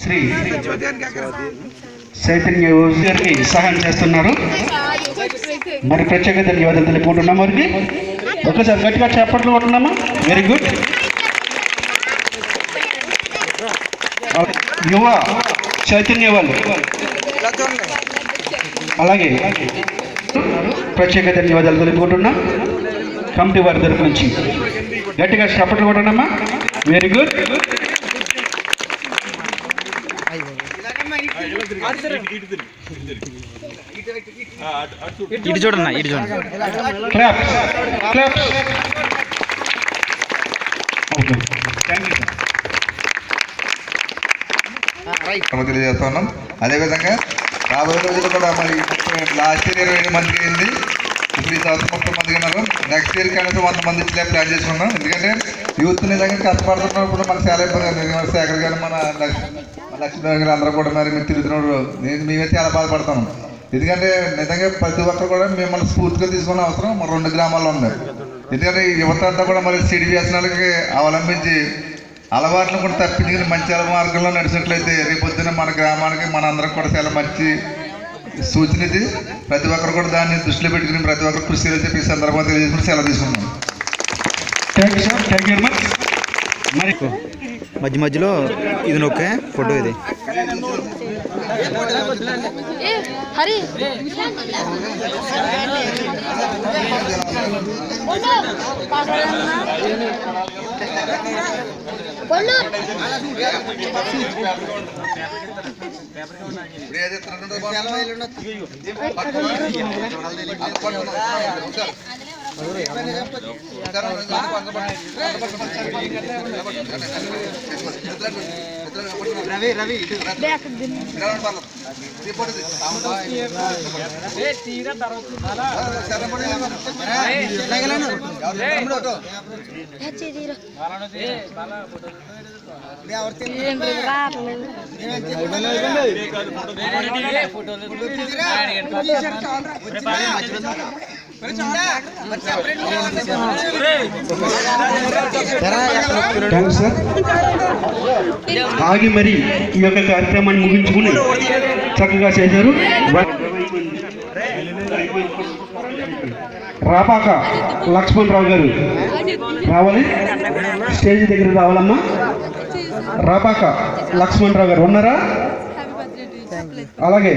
శ్రీ చైతన్య గారికి సహాయం చేస్తున్నారు. మరి ప్రత్యేక ధన్యవాదాలు తెలుపుకుంటున్నాం. వారికి ఒకసారి గట్టిగా చేపట్లు కొట్టున్నామా. Very good. యువ చైతన్య వాళ్ళు అలాగే ప్రత్యేక ధన్యవాదాలు తెలుపుకుంటున్నాం. కమిటీ వారి తరఫు నుంచి గట్టిగా చప్పట్లు కొట్టండమ్మా. Very good. ఇటు చూడన్నా, ఇటు చూడండి. Claps claps. తెలియజేస్తున్నాం. అదేవిధంగా రాబోయే రోజులు కూడా మరి లాస్ట్ ఇయర్ 20 మందికి అయింది, ఇప్పుడు ఈ సంవత్సరం 30 మందికి ఉన్నారు. నెక్స్ట్ ఇయర్ కనీసం 100 మంది ఇట్లా ప్లాన్ చేసుకున్నాం. ఎందుకంటే యూత్ నిజంగా కష్టపడుతున్నప్పుడు మనకు చాలా ఇబ్బంది. శేఖర్ గారు మన లక్ష్మీ గారు అందరూ కూడా మరి మీరు తిరుగుతున్నారు. మేమే చాలా బాధపడతాం. ఎందుకంటే నిజంగా ప్రతి ఒక్కరు కూడా మిమ్మల్ని స్ఫూర్తిగా తీసుకునే అవసరం మన 2 గ్రామాల్లో ఉంది. ఎందుకంటే యువత అంతా కూడా మరి చెడు వ్యసనాలకి అవలంబించి అలవాట్లను కూడా తప్పించుకుని మంచి మార్గంలో నడిచినట్లయితే రేపొద్దున మన గ్రామానికి మన అందరికి కూడా చాలా మంచి సూచన ఇది. ప్రతి ఒక్కరు కూడా దాన్ని దృష్టిలో పెట్టుకుని ప్రతి ఒక్కరు కృషి చేయాలని చెప్పి సందర్భంగా తెలియజేసుకుని సెలవు తీసుకున్నాం. Thank you sir. Thank you very much. మరి మధ్య మధ్యలో ఇది నొక్కే ఫోటో ఇది. హరి రవి రవి ఆగి మరి ఈ యొక్క కార్యక్రమాన్ని ముగించుకుని చక్కగా చేశారు. రాపాక లక్ష్మణరావు గారు రావాలి, స్టేజ్ దగ్గర రావాలమ్మా. రాపాక లక్ష్మణరావు గారు ఉన్నారా? అలాగే